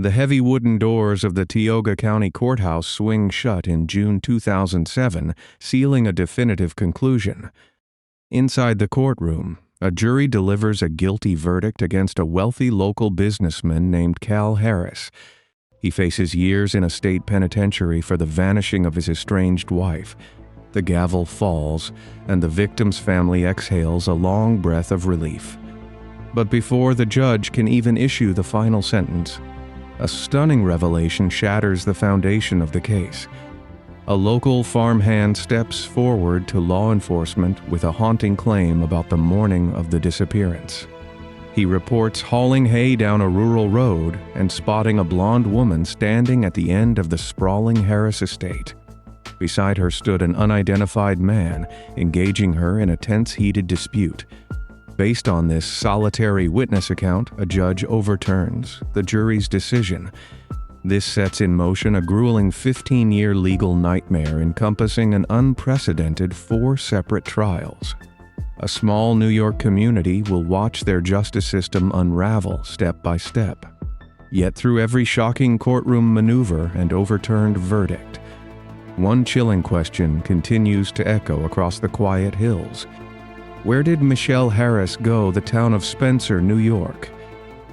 The heavy wooden doors of the Tioga County Courthouse swing shut in June 2007, sealing a definitive conclusion. Inside the courtroom, a jury delivers a guilty verdict against a wealthy local businessman named Cal Harris. He faces years in a state penitentiary for the vanishing of his estranged wife. The gavel falls, and the victim's family exhales a long breath of relief. But before the judge can even issue the final sentence, a stunning revelation shatters the foundation of the case. A local farmhand steps forward to law enforcement with a haunting claim about the morning of the disappearance. He reports hauling hay down a rural road and spotting a blonde woman standing at the end of the sprawling Harris estate. Beside her stood an unidentified man, engaging her in a tense, heated dispute. Based on this solitary witness account, a judge overturns the jury's decision. This sets in motion a grueling 15-year legal nightmare encompassing an unprecedented 4 separate trials. A small New York community will watch their justice system unravel step by step. Yet through every shocking courtroom maneuver and overturned verdict, one chilling question continues to echo across the quiet hills. Where did Michele Harris go? The town of Spencer, New York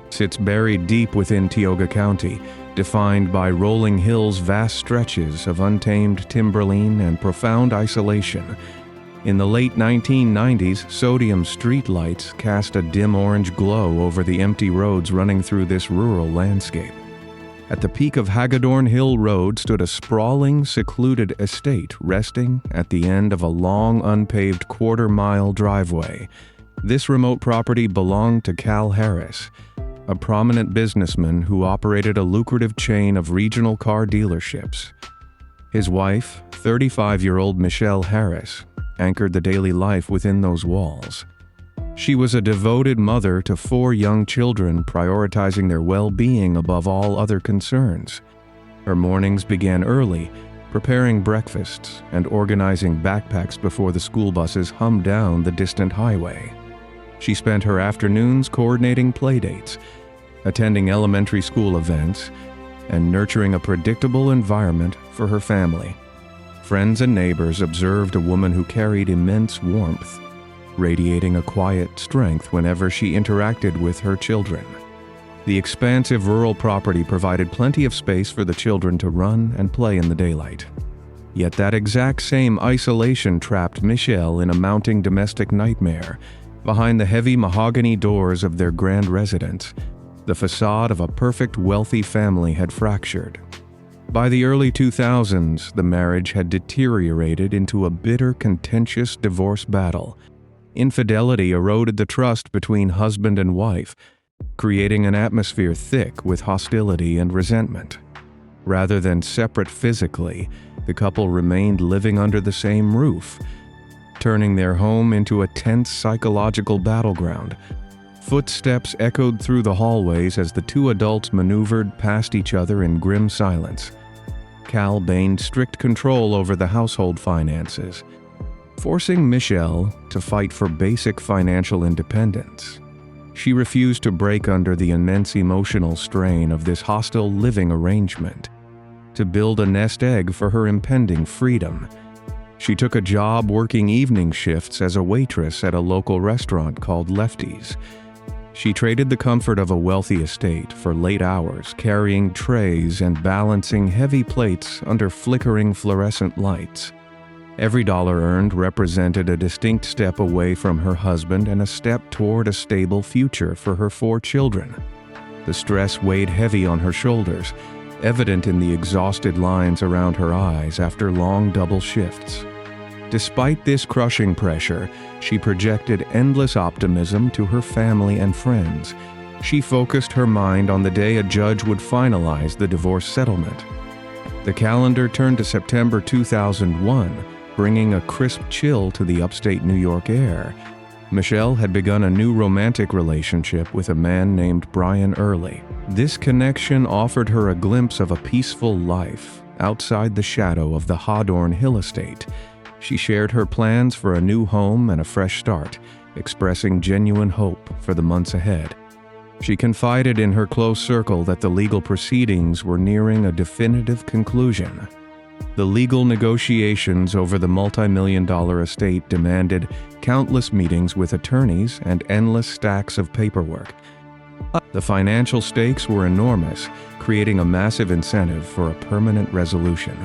sits buried deep within Tioga County, defined by rolling hills, vast stretches of untamed timberline, and profound isolation. In the late 1990s, sodium streetlights cast a dim orange glow over the empty roads running through this rural landscape. At the peak of Hagedorn Hill Road stood a sprawling, secluded estate resting at the end of a long, unpaved quarter-mile driveway. This remote property belonged to Cal Harris, a prominent businessman who operated a lucrative chain of regional car dealerships. His wife, 35-year-old Michele Harris, anchored the daily life within those walls. She was a devoted mother to 4 young children, prioritizing their well-being above all other concerns. Her mornings began early, preparing breakfasts and organizing backpacks before the school buses hummed down the distant highway. She spent her afternoons coordinating playdates, attending elementary school events, and nurturing a predictable environment for her family. Friends and neighbors observed a woman who carried immense warmth, radiating a quiet strength whenever she interacted with her children. The expansive rural property provided plenty of space for the children to run and play in the daylight. Yet that exact same isolation trapped Michele in a mounting domestic nightmare. Behind the heavy mahogany doors of their grand residence, the facade of a perfect wealthy family had fractured. By the early 2000s, the marriage had deteriorated into a bitter, contentious divorce battle. Infidelity eroded the trust between husband and wife, creating an atmosphere thick with hostility and resentment. Rather than separate physically, the couple remained living under the same roof, turning their home into a tense psychological battleground. Footsteps echoed through the hallways as the 2 adults maneuvered past each other in grim silence. Cal gained strict control over the household finances, forcing Michele to fight for basic financial independence. She refused to break under the immense emotional strain of this hostile living arrangement, to build a nest egg for her impending freedom. She took a job working evening shifts as a waitress at a local restaurant called Lefty's. She traded the comfort of a wealthy estate for late hours, carrying trays and balancing heavy plates under flickering fluorescent lights. Every dollar earned represented a distinct step away from her husband and a step toward a stable future for her 4 children. The stress weighed heavy on her shoulders, evident in the exhausted lines around her eyes after long double shifts. Despite this crushing pressure, she projected endless optimism to her family and friends. She focused her mind on the day a judge would finalize the divorce settlement. The calendar turned to September 2001, bringing a crisp chill to the upstate New York air. Michele had begun a new romantic relationship with a man named Brian Early. This connection offered her a glimpse of a peaceful life outside the shadow of the Hagedorn Hill estate. She shared her plans for a new home and a fresh start, expressing genuine hope for the months ahead. She confided in her close circle that the legal proceedings were nearing a definitive conclusion. The legal negotiations over the multi-million-dollar estate demanded countless meetings with attorneys and endless stacks of paperwork. The financial stakes were enormous, creating a massive incentive for a permanent resolution.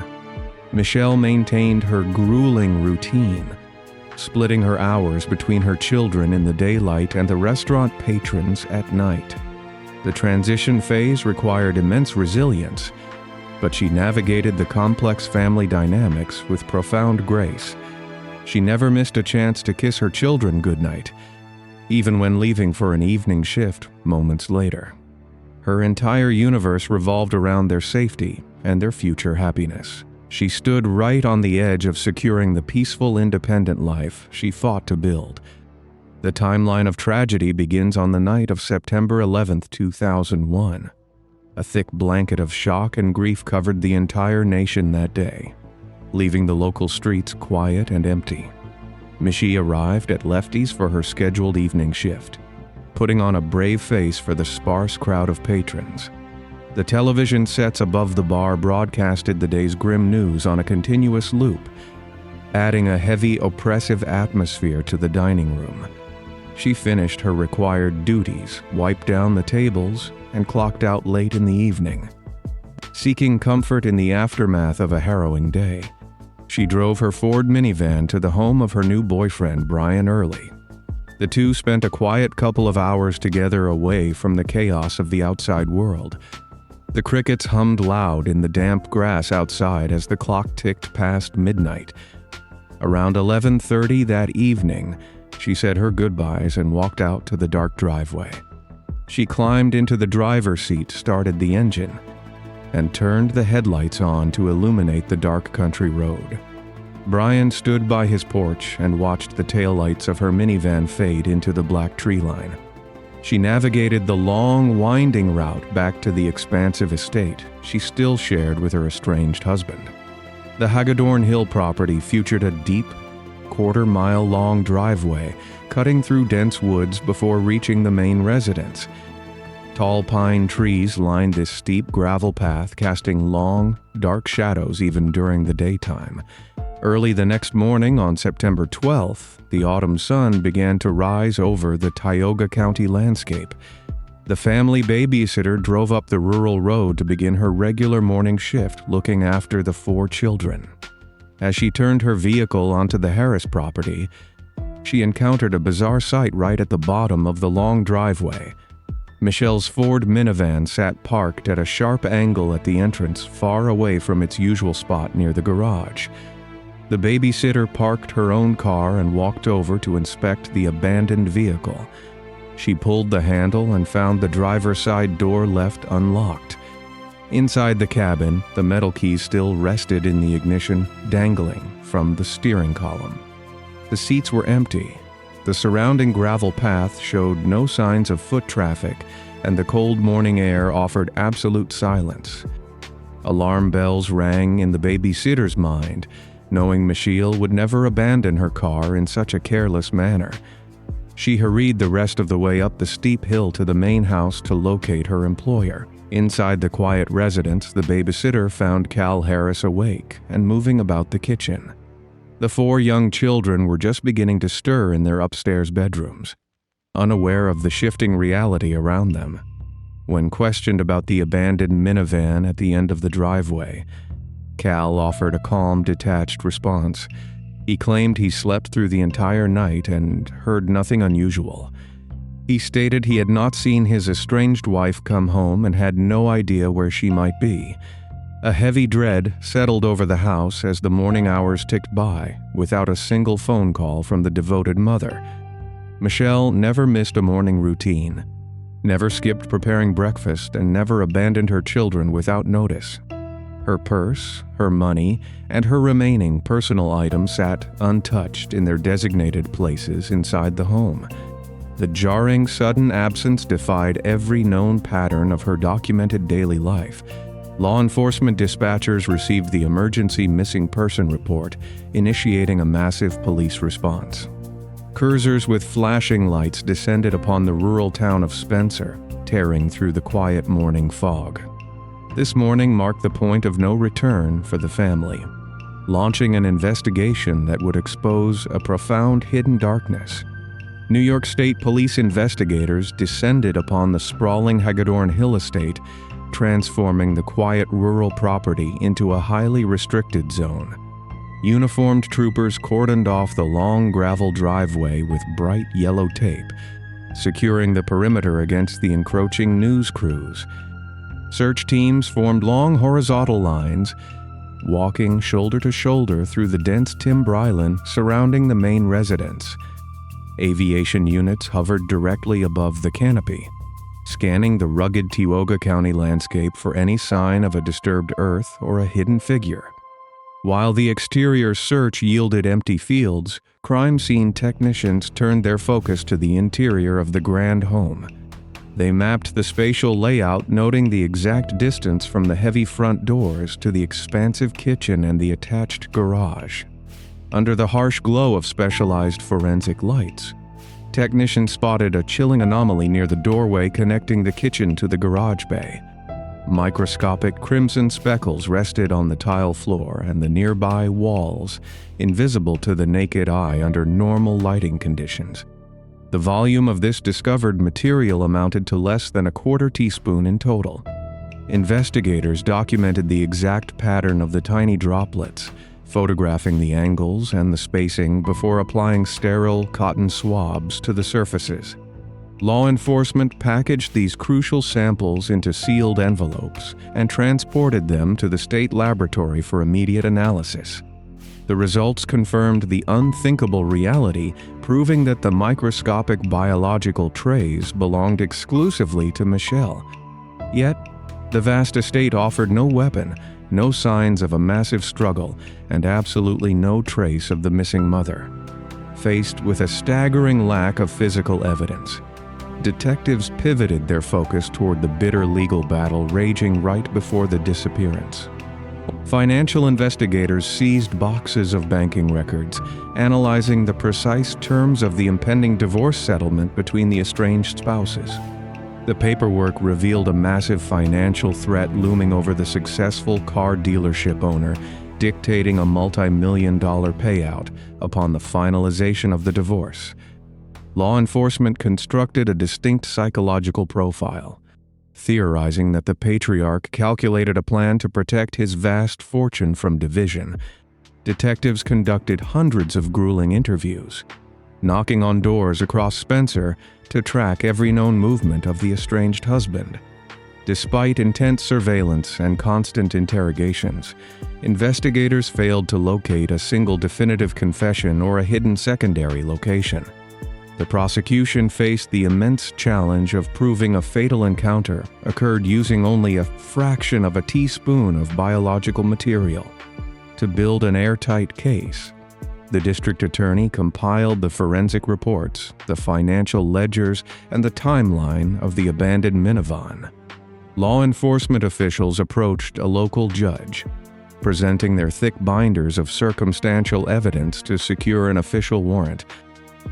Michele maintained her grueling routine, splitting her hours between her children in the daylight and the restaurant patrons at night. The transition phase required immense resilience, but she navigated the complex family dynamics with profound grace. She never missed a chance to kiss her children goodnight, even when leaving for an evening shift moments later. Her entire universe revolved around their safety and their future happiness. She stood right on the edge of securing the peaceful, independent life she fought to build. The timeline of tragedy begins on the night of September 11, 2001. A thick blanket of shock and grief covered the entire nation that day, leaving the local streets quiet and empty. Michele arrived at Lefty's for her scheduled evening shift, putting on a brave face for the sparse crowd of patrons. The television sets above the bar broadcasted the day's grim news on a continuous loop, adding a heavy, oppressive atmosphere to the dining room. She finished her required duties, wiped down the tables, and clocked out late in the evening. Seeking comfort in the aftermath of a harrowing day, she drove her Ford minivan to the home of her new boyfriend, Brian Early. The two spent a quiet couple of hours together away from the chaos of the outside world. The crickets hummed loud in the damp grass outside as the clock ticked past midnight. Around 11:30 that evening, she said her goodbyes and walked out to the dark driveway. She climbed into the driver's seat, started the engine, and turned the headlights on to illuminate the dark country road. Brian stood by his porch and watched the taillights of her minivan fade into the black tree line. She navigated the long, winding route back to the expansive estate she still shared with her estranged husband. The Hagedorn Hill property featured a deep, quarter-mile-long driveway cutting through dense woods before reaching the main residence. Tall pine trees lined this steep gravel path, casting long, dark shadows even during the daytime. Early the next morning, on September 12th, the autumn sun began to rise over the Tioga County landscape. The family babysitter drove up the rural road to begin her regular morning shift, looking after the 4 children. As she turned her vehicle onto the Harris property, she encountered a bizarre sight right at the bottom of the long driveway. Michele's Ford minivan sat parked at a sharp angle at the entrance, far away from its usual spot near the garage. The babysitter parked her own car and walked over to inspect the abandoned vehicle. She pulled the handle and found the driver's side door left unlocked. Inside the cabin, the metal keys still rested in the ignition, dangling from the steering column. The seats were empty. The surrounding gravel path showed no signs of foot traffic, and the cold morning air offered absolute silence. Alarm bells rang in the babysitter's mind, knowing Michele would never abandon her car in such a careless manner. She hurried the rest of the way up the steep hill to the main house to locate her employer. Inside the quiet residence, the babysitter found Cal Harris awake and moving about the kitchen. The 4 young children were just beginning to stir in their upstairs bedrooms, unaware of the shifting reality around them. When questioned about the abandoned minivan at the end of the driveway, Cal offered a calm, detached response. He claimed he slept through the entire night and heard nothing unusual. He stated he had not seen his estranged wife come home and had no idea where she might be. A heavy dread settled over the house as the morning hours ticked by, without a single phone call from the devoted mother. Michele never missed a morning routine, never skipped preparing breakfast, and never abandoned her children without notice. Her purse, her money, and her remaining personal items sat untouched in their designated places inside the home. The jarring, sudden absence defied every known pattern of her documented daily life. Law enforcement dispatchers received the emergency missing person report, initiating a massive police response. Cursors with flashing lights descended upon the rural town of Spencer, tearing through the quiet morning fog. This morning marked the point of no return for the family, launching an investigation that would expose a profound hidden darkness. New York State Police investigators descended upon the sprawling Hagedorn Hill estate, transforming the quiet rural property into a highly restricted zone. Uniformed troopers cordoned off the long gravel driveway with bright yellow tape, securing the perimeter against the encroaching news crews. Search teams formed long horizontal lines, walking shoulder to shoulder through the dense timber island surrounding the main residence. Aviation units hovered directly above the canopy, scanning the rugged Tioga County landscape for any sign of a disturbed earth or a hidden figure. While the exterior search yielded empty fields, crime scene technicians turned their focus to the interior of the grand home. They mapped the spatial layout, noting the exact distance from the heavy front doors to the expansive kitchen and the attached garage. Under the harsh glow of specialized forensic lights, technicians spotted a chilling anomaly near the doorway connecting the kitchen to the garage bay. Microscopic crimson speckles rested on the tile floor and the nearby walls, invisible to the naked eye under normal lighting conditions. The volume of this discovered material amounted to less than a quarter teaspoon in total. Investigators documented the exact pattern of the tiny droplets, photographing the angles and the spacing before applying sterile cotton swabs to the surfaces. Law enforcement packaged these crucial samples into sealed envelopes and transported them to the state laboratory for immediate analysis. The results confirmed the unthinkable reality, proving that the microscopic biological trays belonged exclusively to Michele. Yet, the vast estate offered no weapon, no signs of a massive struggle, and absolutely no trace of the missing mother. Faced with a staggering lack of physical evidence, detectives pivoted their focus toward the bitter legal battle raging right before the disappearance. Financial investigators seized boxes of banking records, analyzing the precise terms of the impending divorce settlement between the estranged spouses. The paperwork revealed a massive financial threat looming over the successful car dealership owner, dictating a multi-million-dollar payout upon the finalization of the divorce. Law enforcement constructed a distinct psychological profile, theorizing that the patriarch calculated a plan to protect his vast fortune from division. Detectives conducted hundreds of grueling interviews, knocking on doors across Spencer to track every known movement of the estranged husband. Despite intense surveillance and constant interrogations, investigators failed to locate a single definitive confession or a hidden secondary location. The prosecution faced the immense challenge of proving a fatal encounter occurred using only a fraction of a teaspoon of biological material. To build an airtight case, the district attorney compiled the forensic reports, the financial ledgers, and the timeline of the abandoned minivan. Law enforcement officials approached a local judge, presenting their thick binders of circumstantial evidence to secure an official warrant.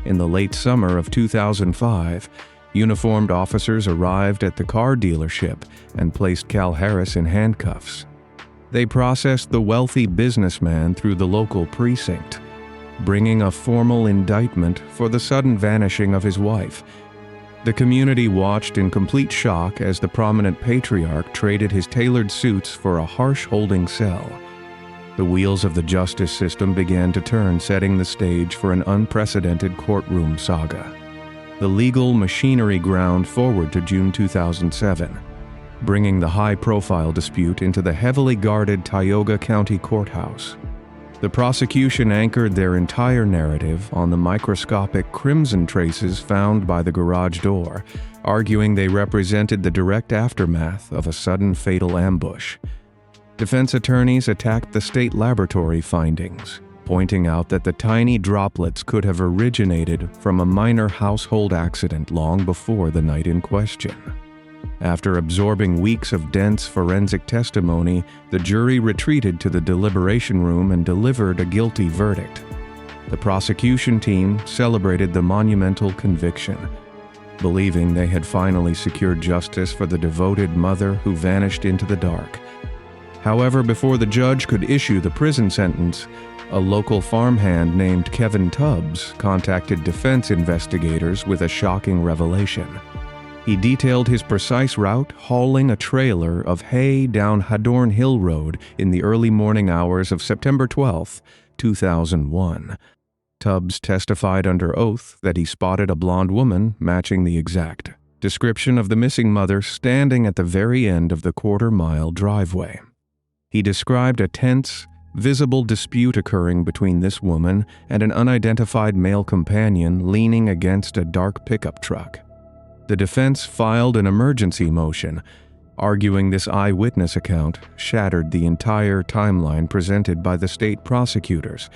In the late summer of 2005, uniformed officers arrived at the car dealership and placed Cal Harris in handcuffs. They processed the wealthy businessman through the local precinct, bringing a formal indictment for the sudden vanishing of his wife. The community watched in complete shock as the prominent patriarch traded his tailored suits for a harsh holding cell. The wheels of the justice system began to turn, setting the stage for an unprecedented courtroom saga. The legal machinery ground forward to June 2007, bringing the high-profile dispute into the heavily guarded Tioga County Courthouse. The prosecution anchored their entire narrative on the microscopic crimson traces found by the garage door, arguing they represented the direct aftermath of a sudden fatal ambush. Defense attorneys attacked the state laboratory findings, pointing out that the tiny droplets could have originated from a minor household accident long before the night in question. After absorbing weeks of dense forensic testimony, the jury retreated to the deliberation room and delivered a guilty verdict. The prosecution team celebrated the monumental conviction. believing they had finally secured justice for the devoted mother who vanished into the dark. However, before the judge could issue the prison sentence, a local farmhand named Kevin Tubbs contacted defense investigators with a shocking revelation. He detailed his precise route, hauling a trailer of hay down Hadorn Hill Road in the early morning hours of September 12, 2001. Tubbs testified under oath that he spotted a blonde woman matching the exact description of the missing mother standing at the very end of the quarter-mile driveway. He described a tense, visible dispute occurring between this woman and an unidentified male companion leaning against a dark pickup truck. The defense filed an emergency motion, arguing this eyewitness account shattered the entire timeline presented by the state prosecutors.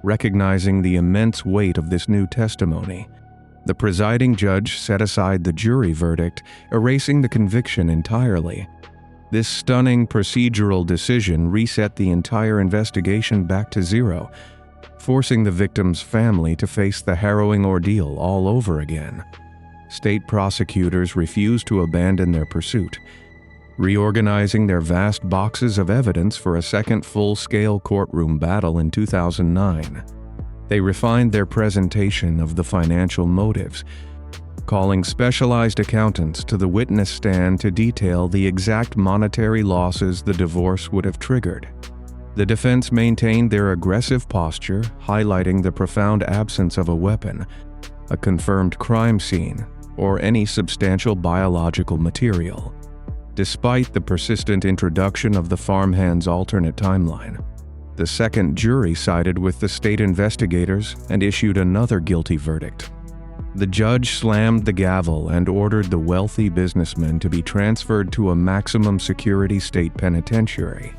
Recognizing the immense weight of this new testimony, the presiding judge set aside the jury verdict, erasing the conviction entirely. This stunning procedural decision reset the entire investigation back to zero, forcing the victim's family to face the harrowing ordeal all over again. State prosecutors refused to abandon their pursuit, reorganizing their vast boxes of evidence for a second full-scale courtroom battle in 2009. They refined their presentation of the financial motives, calling specialized accountants to the witness stand to detail the exact monetary losses the divorce would have triggered. The defense maintained their aggressive posture, highlighting the profound absence of a weapon, a confirmed crime scene, or any substantial biological material. Despite the persistent introduction of the farmhand's alternate timeline, the second jury sided with the state investigators and issued another guilty verdict. The judge slammed the gavel and ordered the wealthy businessman to be transferred to a maximum security state penitentiary.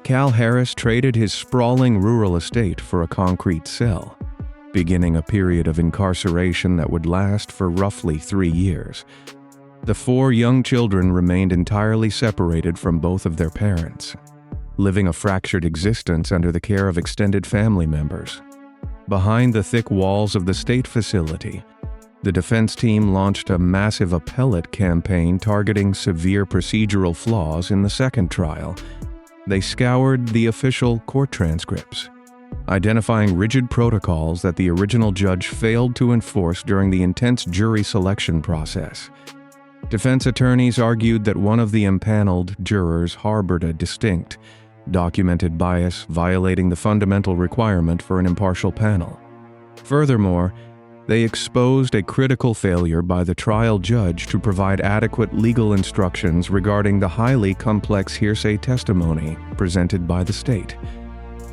Cal Harris traded his sprawling rural estate for a concrete cell, beginning a period of incarceration that would last for roughly 3 years. The 4 young children remained entirely separated from both of their parents, living a fractured existence under the care of extended family members. Behind the thick walls of the state facility, the defense team launched a massive appellate campaign targeting severe procedural flaws in the second trial. They scoured the official court transcripts, identifying rigid protocols that the original judge failed to enforce during the intense jury selection process. Defense attorneys argued that one of the impaneled jurors harbored a distinct, documented bias violating the fundamental requirement for an impartial panel. Furthermore, they exposed a critical failure by the trial judge to provide adequate legal instructions regarding the highly complex hearsay testimony presented by the state.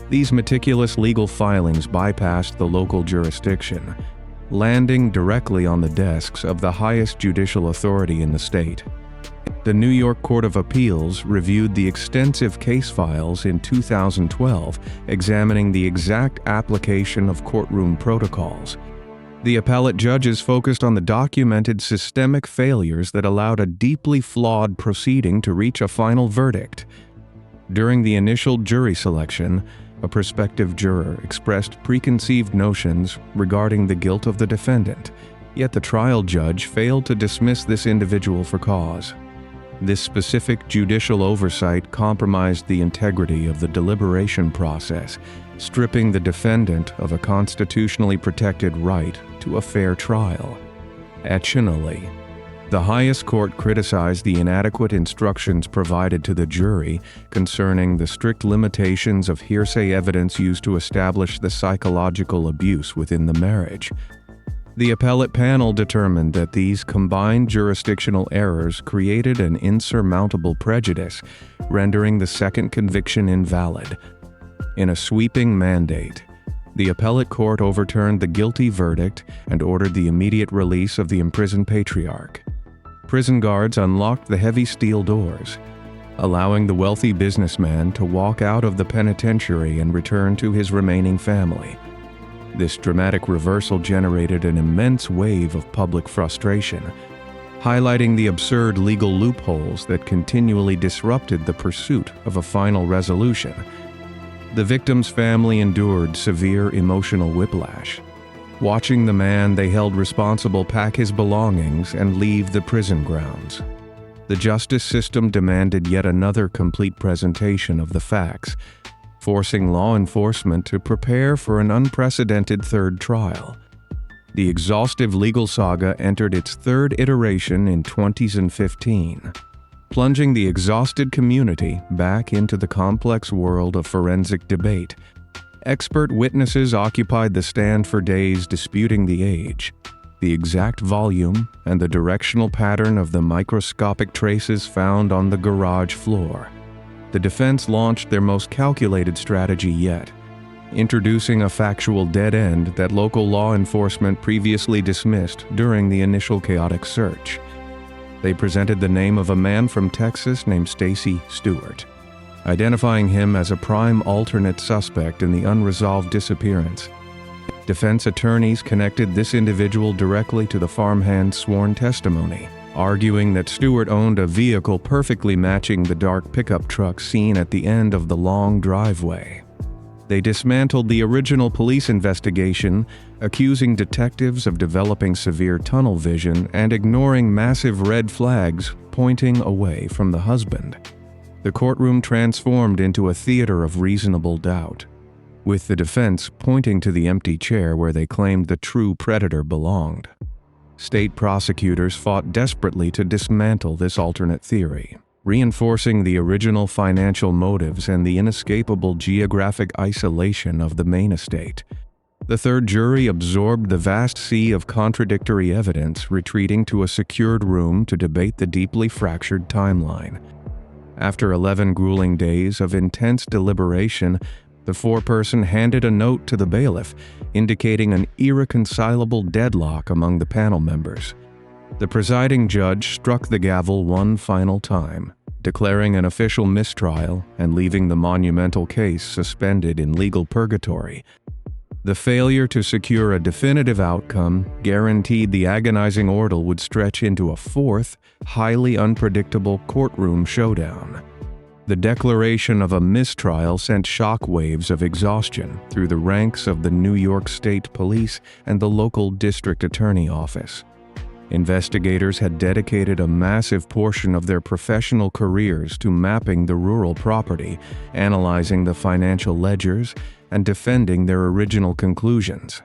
These meticulous legal filings bypassed the local jurisdiction, landing directly on the desks of the highest judicial authority in the state. The New York Court of Appeals reviewed the extensive case files in 2012, examining the exact application of courtroom protocols. The appellate judges focused on the documented systemic failures that allowed a deeply flawed proceeding to reach a final verdict. During the initial jury selection, a prospective juror expressed preconceived notions regarding the guilt of the defendant, yet the trial judge failed to dismiss this individual for cause. This specific judicial oversight compromised the integrity of the deliberation process, stripping the defendant of a constitutionally protected right to a fair trial. Additionally, the highest court criticized the inadequate instructions provided to the jury concerning the strict limitations of hearsay evidence used to establish the psychological abuse within the marriage. The appellate panel determined that these combined jurisdictional errors created an insurmountable prejudice, rendering the second conviction invalid. In a sweeping mandate, the appellate court overturned the guilty verdict and ordered the immediate release of the imprisoned patriarch. Prison guards unlocked the heavy steel doors, allowing the wealthy businessman to walk out of the penitentiary and return to his remaining family. This dramatic reversal generated an immense wave of public frustration, highlighting the absurd legal loopholes that continually disrupted the pursuit of a final resolution. The victim's family endured severe emotional whiplash. watching the man they held responsible pack his belongings and leave the prison grounds. The justice system demanded yet another complete presentation of the facts, forcing law enforcement to prepare for an unprecedented third trial. The exhaustive legal saga entered its third iteration in 2015, plunging the exhausted community back into the complex world of forensic debate. Expert witnesses occupied the stand for days, disputing the age, the exact volume, and the directional pattern of the microscopic traces found on the garage floor. The defense launched their most calculated strategy yet, introducing a factual dead end that local law enforcement previously dismissed during the initial chaotic search. They presented the name of a man from Texas named Stacy Stewart, identifying him as a prime alternate suspect in the unresolved disappearance. Defense attorneys connected this individual directly to the farmhand's sworn testimony, arguing that Stewart owned a vehicle perfectly matching the dark pickup truck seen at the end of the long driveway. They dismantled the original police investigation, accusing detectives of developing severe tunnel vision and ignoring massive red flags pointing away from the husband. The courtroom transformed into a theater of reasonable doubt, with the defense pointing to the empty chair where they claimed the true predator belonged. State prosecutors fought desperately to dismantle this alternate theory, reinforcing the original financial motives and the inescapable geographic isolation of the Maine estate. The third jury absorbed the vast sea of contradictory evidence, retreating to a secured room to debate the deeply fractured timeline. After 11 grueling days of intense deliberation, the foreperson handed a note to the bailiff, indicating an irreconcilable deadlock among the panel members. The presiding judge struck the gavel one final time, declaring an official mistrial and leaving the monumental case suspended in legal purgatory. The failure to secure a definitive outcome guaranteed the agonizing ordeal would stretch into a fourth, highly unpredictable courtroom showdown. The declaration of a mistrial sent shockwaves of exhaustion through the ranks of the New York State Police and the local district attorney office. Investigators had dedicated a massive portion of their professional careers to mapping the rural property, analyzing the financial ledgers, and defending their original conclusions.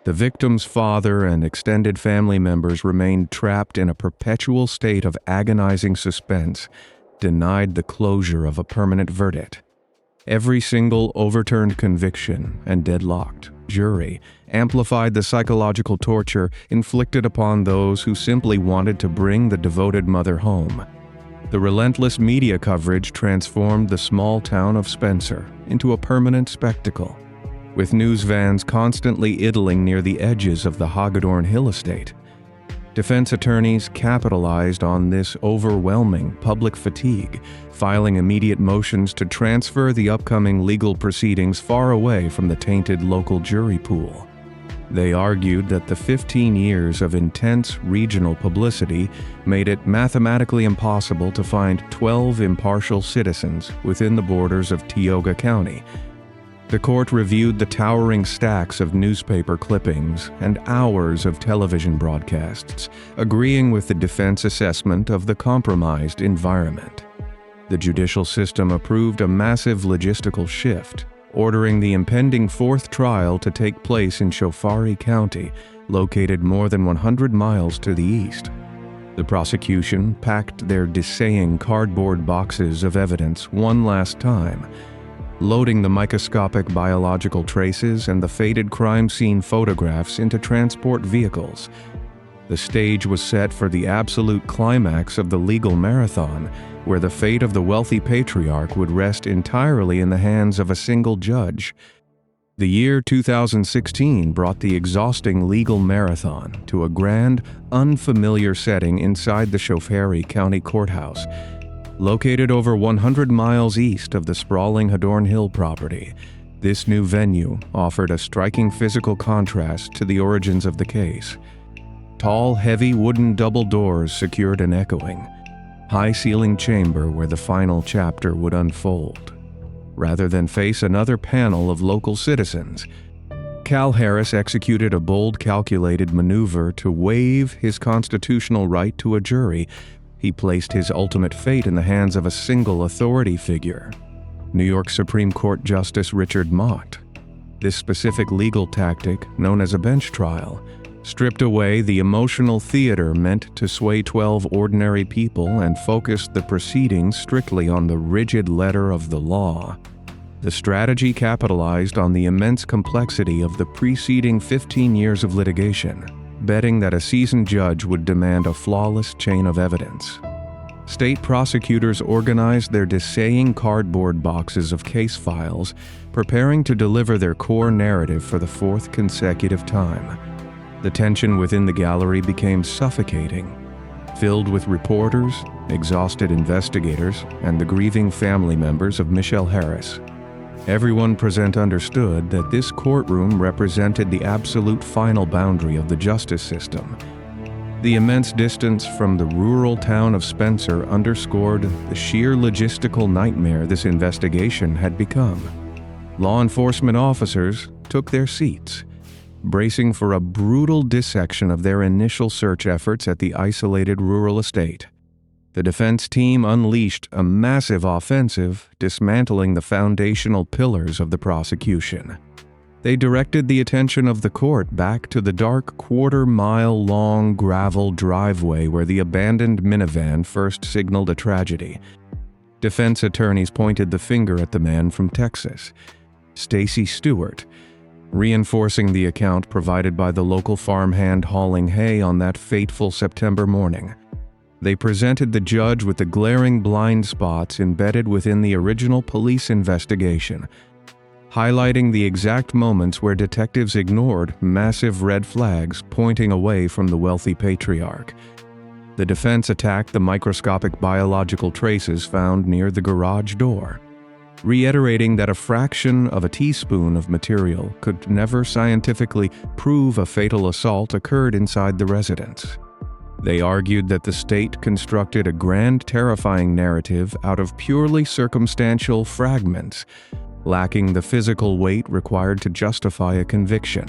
The victim's father and extended family members remained trapped in a perpetual state of agonizing suspense, denied the closure of a permanent verdict. Every single overturned conviction and deadlocked jury amplified the psychological torture inflicted upon those who simply wanted to bring the devoted mother home. The relentless media coverage transformed the small town of Spencer into a permanent spectacle, with news vans constantly idling near the edges of the Hagedorn Hill estate. Defense attorneys capitalized on this overwhelming public fatigue, filing immediate motions to transfer the upcoming legal proceedings far away from the tainted local jury pool. They argued that the 15 years of intense regional publicity made it mathematically impossible to find 12 impartial citizens within the borders of Tioga County. The court reviewed the towering stacks of newspaper clippings and hours of television broadcasts, agreeing with the defense assessment of the compromised environment. The judicial system approved a massive logistical shift, ordering the impending fourth trial to take place in Shofari County, located more than 100 miles to the east. The prosecution packed their dissaying cardboard boxes of evidence one last time, loading the microscopic biological traces and the faded crime scene photographs into transport vehicles. The stage was set for the absolute climax of the legal marathon, where the fate of the wealthy patriarch would rest entirely in the hands of a single judge. The year 2016 brought the exhausting legal marathon to a grand, unfamiliar setting inside the Shofari County Courthouse. Located over 100 miles east of the sprawling Hagedorn Hill property, this new venue offered a striking physical contrast to the origins of the case. Tall, heavy wooden double doors secured an echoing, high-ceilinged chamber where the final chapter would unfold. Rather than face another panel of local citizens, Cal Harris executed a bold, calculated maneuver to waive his constitutional right to a jury. He placed his ultimate fate in the hands of a single authority figure, New York Supreme Court Justice Richard Mott. This specific legal tactic, known as a bench trial, stripped away the emotional theater meant to sway 12 ordinary people and focused the proceedings strictly on the rigid letter of the law. The strategy capitalized on the immense complexity of the preceding 15 years of litigation, betting that a seasoned judge would demand a flawless chain of evidence. State prosecutors organized their dissaying cardboard boxes of case files, preparing to deliver their core narrative for the fourth consecutive time. The tension within the gallery became suffocating, filled with reporters, exhausted investigators, and the grieving family members of Michele Harris. Everyone present understood that this courtroom represented the absolute final boundary of the justice system. The immense distance from the rural town of Spencer underscored the sheer logistical nightmare this investigation had become. Law enforcement officers took their seats, bracing for a brutal dissection of their initial search efforts at the isolated rural estate. The defense team unleashed a massive offensive, dismantling the foundational pillars of the prosecution. They directed the attention of the court back to the dark quarter-mile-long gravel driveway where the abandoned minivan first signaled a tragedy. Defense attorneys pointed the finger at the man from Texas, Stacy Stewart, reinforcing the account provided by the local farmhand hauling hay on that fateful September morning. They presented the judge with the glaring blind spots embedded within the original police investigation, highlighting the exact moments where detectives ignored massive red flags pointing away from the wealthy patriarch. The defense attacked the microscopic biological traces found near the garage door, reiterating that a fraction of a teaspoon of material could never scientifically prove a fatal assault occurred inside the residence. They argued that the state constructed a grand, terrifying narrative out of purely circumstantial fragments, lacking the physical weight required to justify a conviction.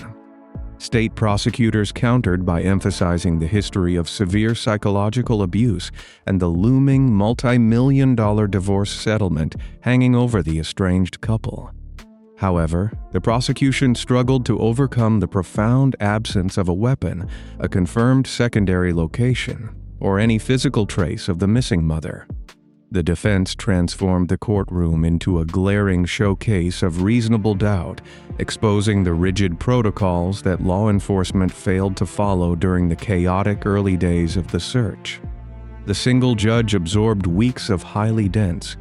State prosecutors countered by emphasizing the history of severe psychological abuse and the looming multi-million-dollar divorce settlement hanging over the estranged couple. However, the prosecution struggled to overcome the profound absence of a weapon, a confirmed secondary location, or any physical trace of the missing mother. The defense transformed the courtroom into a glaring showcase of reasonable doubt, exposing the rigid protocols that law enforcement failed to follow during the chaotic early days of the search. The single judge absorbed weeks of highly dense,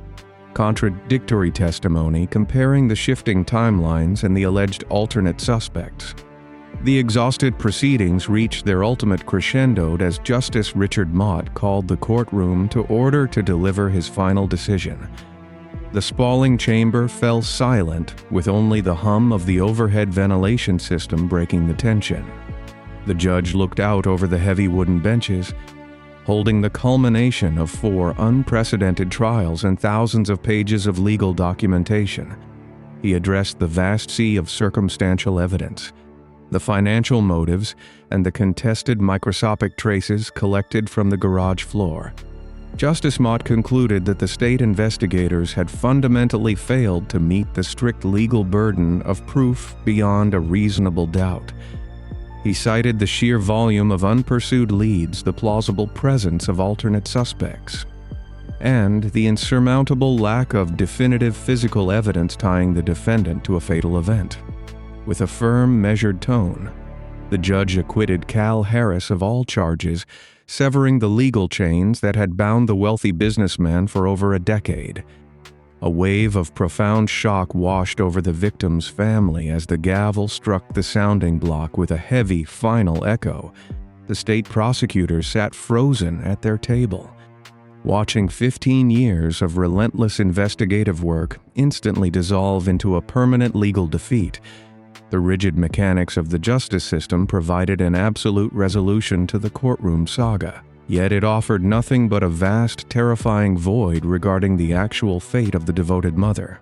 contradictory testimony comparing the shifting timelines and the alleged alternate suspects. The exhausted proceedings reached their ultimate crescendo as Justice Richard Mott called the courtroom to order to deliver his final decision. The sprawling chamber fell silent, with only the hum of the overhead ventilation system breaking the tension. The judge looked out over the heavy wooden benches, holding the culmination of 4 unprecedented trials and thousands of pages of legal documentation. He addressed the vast sea of circumstantial evidence, the financial motives, and the contested microscopic traces collected from the garage floor. Justice Mott concluded that the state investigators had fundamentally failed to meet the strict legal burden of proof beyond a reasonable doubt. He cited the sheer volume of unpursued leads, the plausible presence of alternate suspects, and the insurmountable lack of definitive physical evidence tying the defendant to a fatal event. With a firm, measured tone, the judge acquitted Cal Harris of all charges, severing the legal chains that had bound the wealthy businessman for over a decade. A wave of profound shock washed over the victim's family as the gavel struck the sounding block with a heavy, final echo. The state prosecutors sat frozen at their table, watching 15 years of relentless investigative work instantly dissolve into a permanent legal defeat. The rigid mechanics of the justice system provided an absolute resolution to the courtroom saga. Yet it offered nothing but a vast, terrifying void regarding the actual fate of the devoted mother.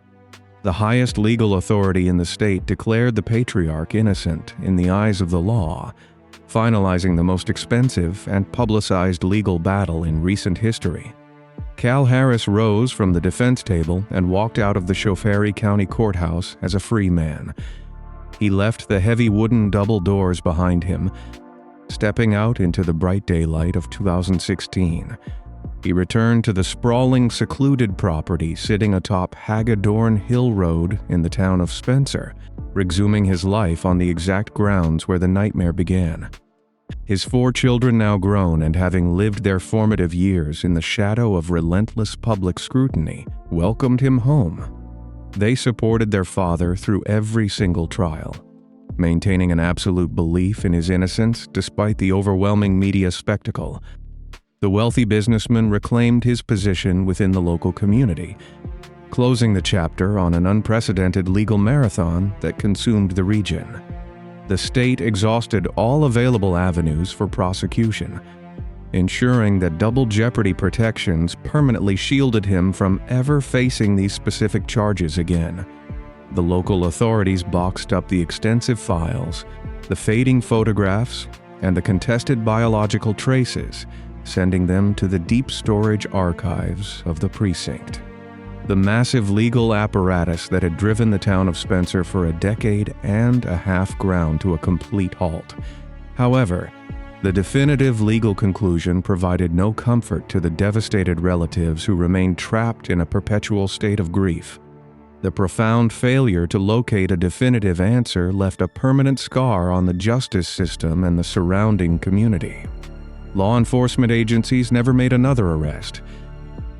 The highest legal authority in the state declared the patriarch innocent in the eyes of the law, finalizing the most expensive and publicized legal battle in recent history. Cal Harris rose from the defense table and walked out of the Chaffee County Courthouse as a free man. He left the heavy wooden double doors behind him, stepping out into the bright daylight of 2016. He returned to the sprawling, secluded property sitting atop Hagadorn Hill Road in the town of Spencer, resuming his life on the exact grounds where the nightmare began. His 4 children, now grown and having lived their formative years in the shadow of relentless public scrutiny, welcomed him home. They supported their father through every single trial, maintaining an absolute belief in his innocence despite the overwhelming media spectacle. The wealthy businessman reclaimed his position within the local community, closing the chapter on an unprecedented legal marathon that consumed the region. The state exhausted all available avenues for prosecution, ensuring that double jeopardy protections permanently shielded him from ever facing these specific charges again. The local authorities boxed up the extensive files, the fading photographs, and the contested biological traces, sending them to the deep storage archives of the precinct. The massive legal apparatus that had driven the town of Spencer for a decade and a half ground to a complete halt. However, the definitive legal conclusion provided no comfort to the devastated relatives who remained trapped in a perpetual state of grief. The profound failure to locate a definitive answer left a permanent scar on the justice system and the surrounding community. Law enforcement agencies never made another arrest,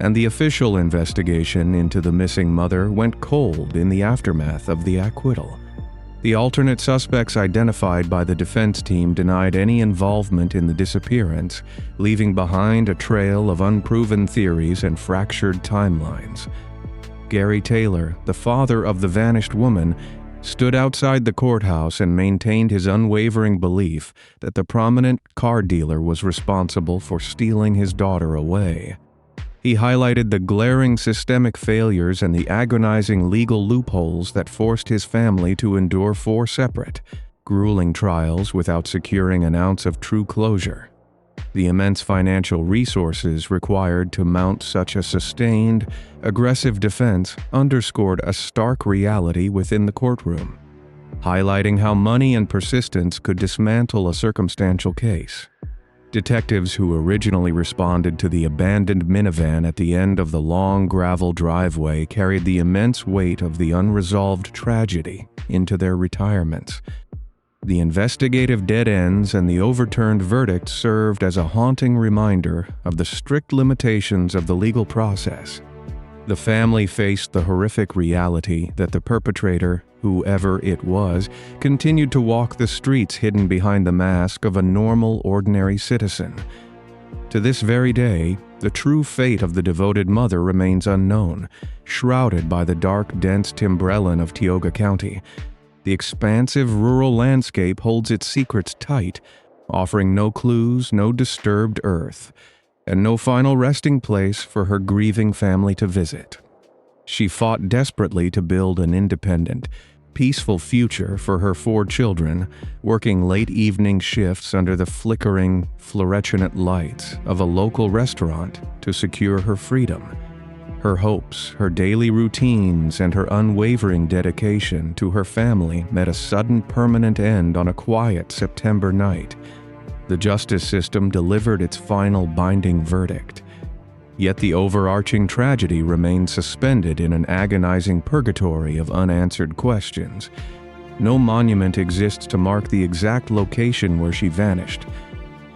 and the official investigation into the missing mother went cold in the aftermath of the acquittal. The alternate suspects identified by the defense team denied any involvement in the disappearance, leaving behind a trail of unproven theories and fractured timelines. Gary Taylor, the father of the vanished woman, stood outside the courthouse and maintained his unwavering belief that the prominent car dealer was responsible for stealing his daughter away. He highlighted the glaring systemic failures and the agonizing legal loopholes that forced his family to endure 4 separate, grueling trials without securing an ounce of true closure. The immense financial resources required to mount such a sustained, aggressive defense underscored a stark reality within the courtroom, highlighting how money and persistence could dismantle a circumstantial case. Detectives who originally responded to the abandoned minivan at the end of the long gravel driveway carried the immense weight of the unresolved tragedy into their retirements. The investigative dead ends and the overturned verdict served as a haunting reminder of the strict limitations of the legal process. The family faced the horrific reality that the perpetrator, whoever it was, continued to walk the streets hidden behind the mask of a normal, ordinary citizen. To this very day, the true fate of the devoted mother remains unknown, shrouded by the dark, dense timbrellan of Tioga County. The expansive rural landscape holds its secrets tight, offering no clues, no disturbed earth, and no final resting place for her grieving family to visit. She fought desperately to build an independent, peaceful future for her 4 children, working late evening shifts under the flickering, fluorescent lights of a local restaurant to secure her freedom. Her hopes, her daily routines, and her unwavering dedication to her family met a sudden permanent end on a quiet September night. The justice system delivered its final binding verdict. Yet the overarching tragedy remained suspended in an agonizing purgatory of unanswered questions. No monument exists to mark the exact location where she vanished.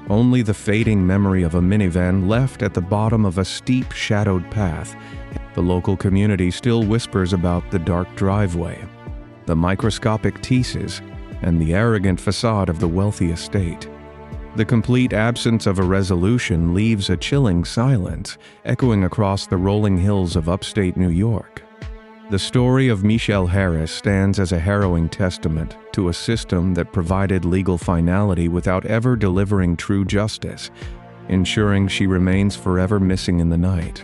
Only the fading memory of a minivan left at the bottom of a steep, shadowed path. The local community still whispers about the dark driveway, the microscopic teases, and the arrogant facade of the wealthy estate. The complete absence of a resolution leaves a chilling silence, echoing across the rolling hills of upstate New York. The story of Michele Harris stands as a harrowing testament to a system that provided legal finality without ever delivering true justice, ensuring she remains forever missing in the night.